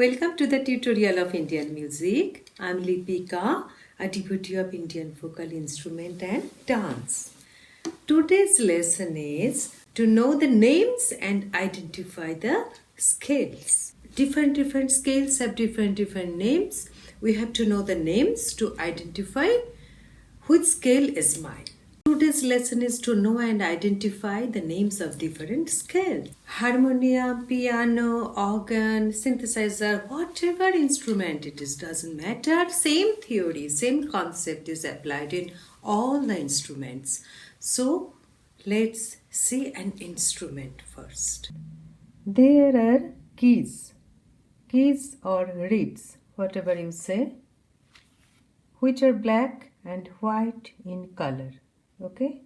Welcome to the tutorial of Indian music. I'm Lipika, a devotee of Indian vocal instrument and dance. Today's lesson is to know the names and identify the scales. Different scales have different names. We have to know the names to identify which scale is mine. Today's lesson is to know and identify the names of different scales. Harmonium, piano, organ, synthesizer, whatever instrument it is, doesn't matter. Same theory, same concept is applied in all the instruments. So, let's see an instrument first. There are keys or reeds, whatever you say, which are black and white in color. Okay,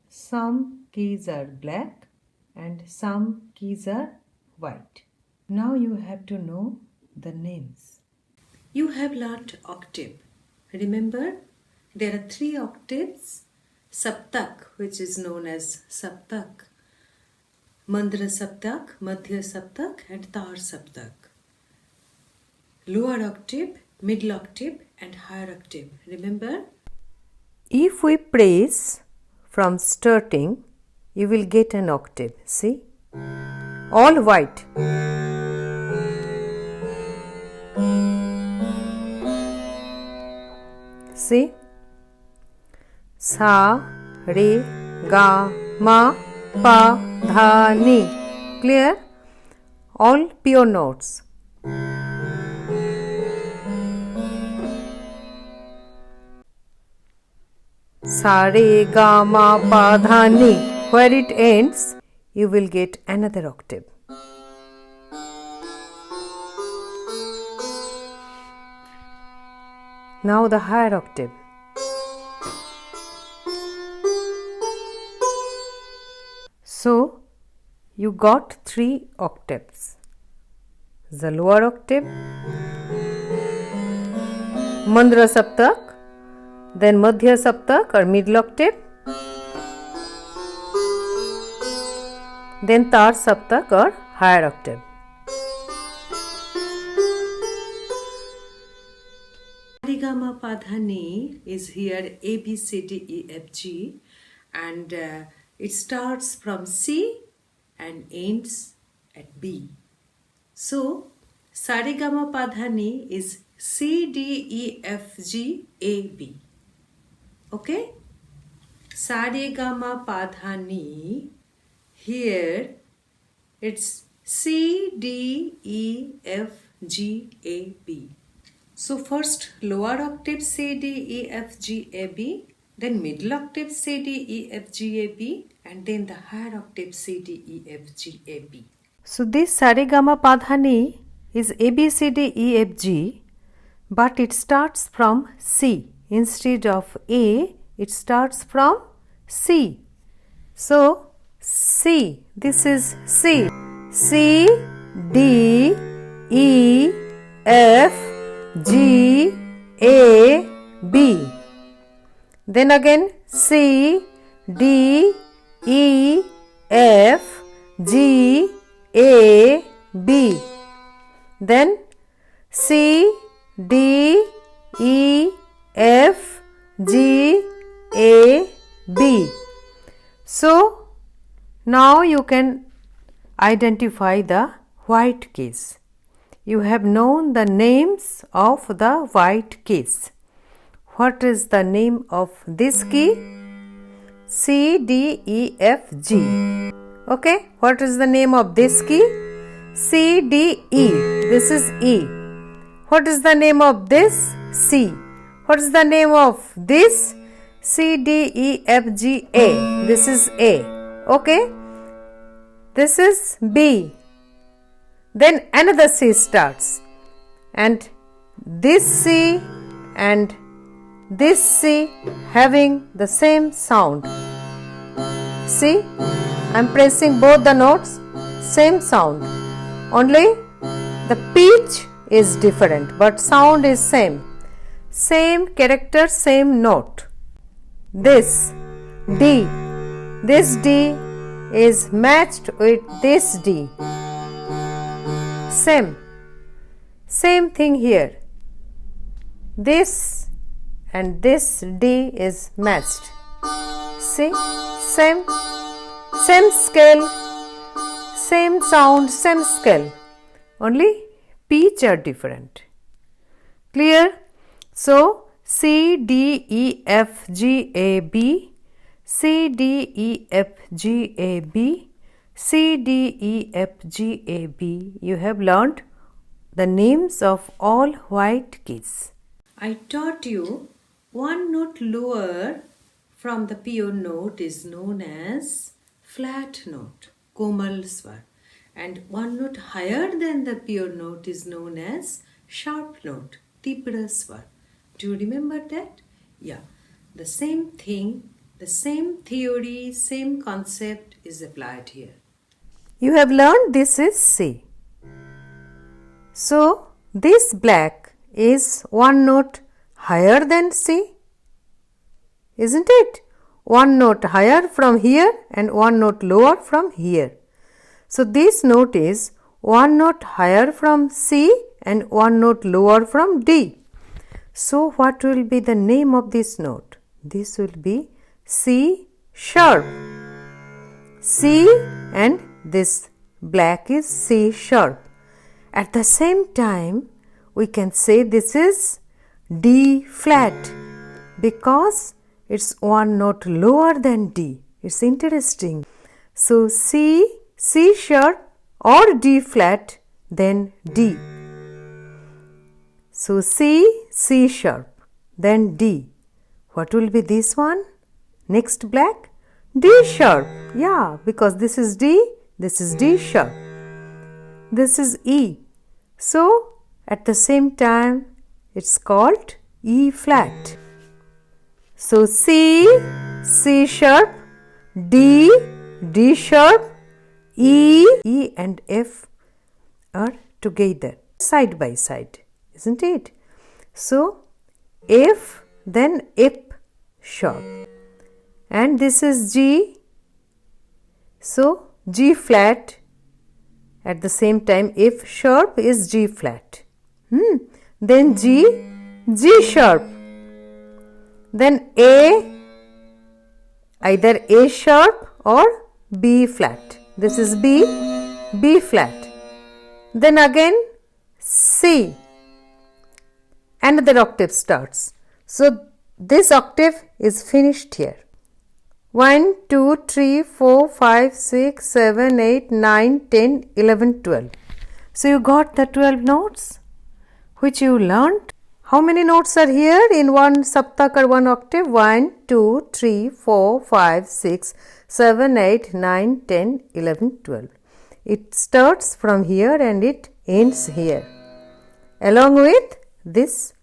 some keys are black and some keys are white. Now you have to know the names. You have learnt octave. Remember, there are 3 octaves: Saptak, which is known as Saptak, Mandra Saptak, Madhya Saptak and Tar Saptak. Lower octave, middle octave and higher octave. Remember? If we press from starting, you will get an octave. See? All white. See? Sa, re, ga, ma, pa, dha, ni. Clear? All pure notes. Sa, re, ga, ma, pa, dha, ni. Where it ends, you will get another octave. Now the higher octave. So, you got 3 octaves. The lower octave, Mandra Saptak, then Madhya Saptak or middle octave, then Tar Saptak or higher octave. Sarigama Padhani is here A, B, C, D, E, F, G, and it starts from C and ends at B. So, Sarigama Padhani is C, D, E, F, G, A, B. Okay? Sarigama Padhani, here it's C, D, E, F, G, A, B. So first lower octave C, D, E, F, G, A, B, then middle octave C, D, E, F, G, A, B, and then the higher octave C, D, E, F, G, A, B. So this Sarigama Padhani is A, B, C, D, E, F, G, but it starts from C. Instead of A, it starts from C. So, C, this is C. C, D, E, F, G, A, B. Then again C, D, E, F, G, A, B. Then C, D, E, F, G, A, B. So, now you can identify the white keys. You have known the names of the white keys. What is the name of this key? C, D, E, F, G. Okay, what is the name of this key? C, D, E. This is E. What is the name of this? C. What is the name of this? C, D, E, F, G, A. This is A. Okay. This is B. Then another C starts. And this C and this C having the same sound. See, I am pressing both the notes, same sound. Only the pitch is different, but sound is same. Same character, same note. This D is matched with this D. Same. Same thing here. This and this D is matched. See, same scale, same sound, same scale, only pitch are different. Clear? So C, D, E, F, G, A, B, C, D, E, F, G, A, B, C, D, E, F, G, A, B. You have learnt the names of all white keys. I taught you one note lower from the pure note is known as flat note, komal swar, and one note higher than the pure note is known as sharp note, tipra swar. Do you remember that? Yeah, the same thing, the same theory, same concept is applied here. You have learned this is C. So this black is one note higher than C, isn't it? One note higher from here and one note lower from here. So this note is one note higher from C and one note lower from D. So what will be the name of this note? This will be C sharp. C and this black is C sharp. At the same time, we can say this is D flat because it's one note lower than D. It's interesting. So C sharp or D flat, then D. So C sharp, then D. What will be this one? Next black? D sharp. Yeah, because this is D, this is D sharp. This is E. So at the same time, it's called E flat. So C sharp, D sharp, E and F are together side by side, isn't it? So F, then F sharp, and this is G. So G flat. At the same time, F sharp is G flat. Then G sharp. Then A, either A sharp or B flat. This is B flat. Then again C. Another octave starts. So this octave is finished here. 1, 2, 3, 4, 5, 6, 7, 8, 9, 10, 11, 12. So you got the 12 notes which you learnt. How many notes are here in one saptak or one octave? 1, 2, 3, 4, 5, 6, 7, 8, 9, 10, 11, 12. It starts from here and it ends here. Along with this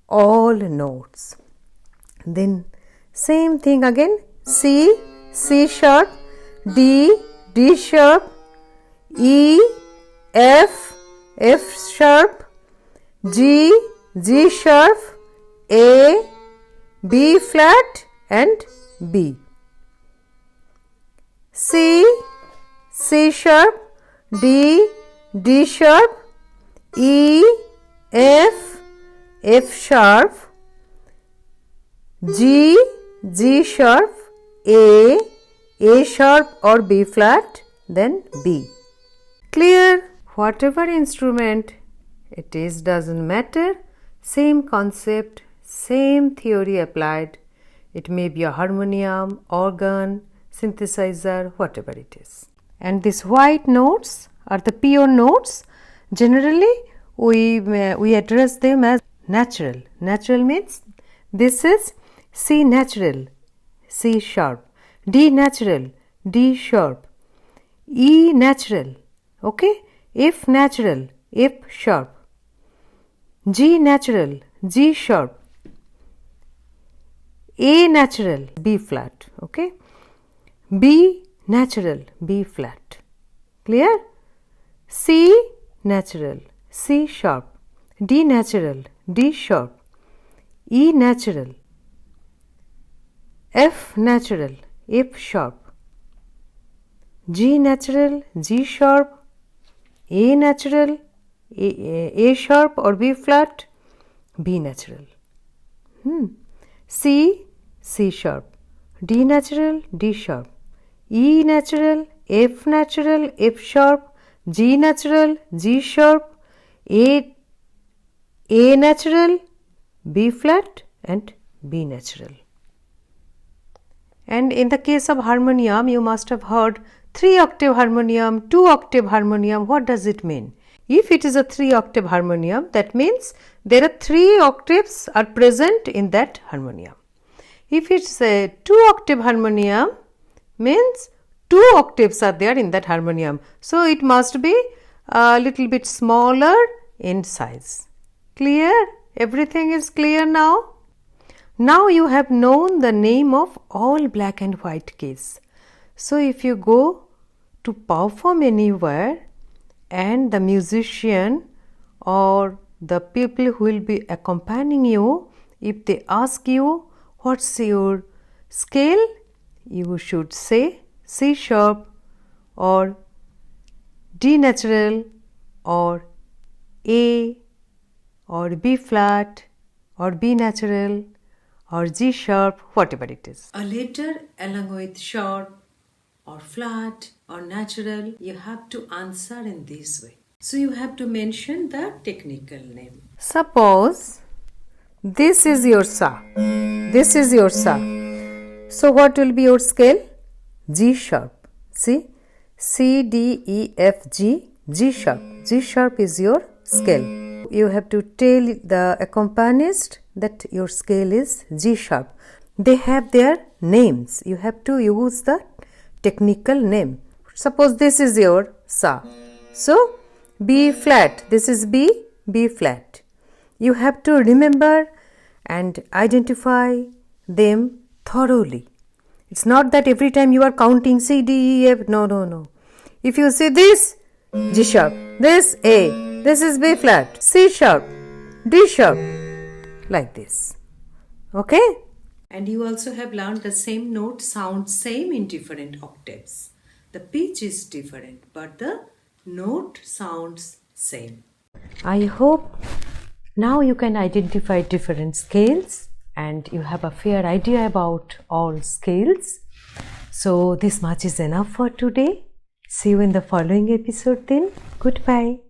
all notes. Then same thing again. C sharp, D sharp, E, F sharp, G sharp, A, B flat and B. C sharp, D sharp, E, F sharp, G sharp, A sharp or B flat, then B. Clear? Whatever instrument it is, doesn't matter. Same concept, same theory applied. It may be a harmonium, organ, synthesizer, whatever it is. And these white notes are the pure notes. Generally, we address them as natural. Natural means this is C natural, C sharp, D natural, D sharp, E natural, okay, F natural, F sharp, G natural, G sharp, A natural, B flat, okay, B natural, B flat. Clear? C natural, C sharp, D natural, D sharp, E natural, F natural, F sharp, G natural, G sharp, A natural, A sharp or B flat, B natural. C, C sharp, D natural, D sharp, E natural, F natural, F sharp, G natural, G sharp, A natural, B flat and B natural. And in the case of harmonium, you must have heard 3-octave harmonium, 2-octave harmonium. What does it mean? If it is a 3-octave harmonium, that means there are 3 octaves are present in that harmonium. If it's a 2-octave harmonium, means 2 octaves are there in that harmonium. So it must be a little bit smaller in size. Clear? Everything is clear now? Now you have known the name of all black and white keys. So if you go to perform anywhere and the musician or the people who will be accompanying you, if they ask you what's your scale, you should say C sharp or D natural or A or B flat or B natural or G sharp, whatever it is. A letter along with sharp or flat or natural, you have to answer in this way. So you have to mention the technical name. Suppose this is your Sa. This is your Sa. So what will be your scale? G sharp. See? C, D, E, F, G, G sharp. G sharp is your scale. You have to tell the accompanist that your scale is G sharp. They have their names. You have to use the technical name. Suppose this is your Sa. So, B flat. This is B, B flat. You have to remember and identify them thoroughly. It's not that every time you are counting C, D, E, F. No, no, no. If you say this, G sharp, this A, this is B flat, C sharp, D sharp, like this. Okay? And you also have learned the same note sounds same in different octaves. The pitch is different, but the note sounds same. I hope now you can identify different scales and you have a fair idea about all scales. So this much is enough for today. See you in the following episode then. Goodbye.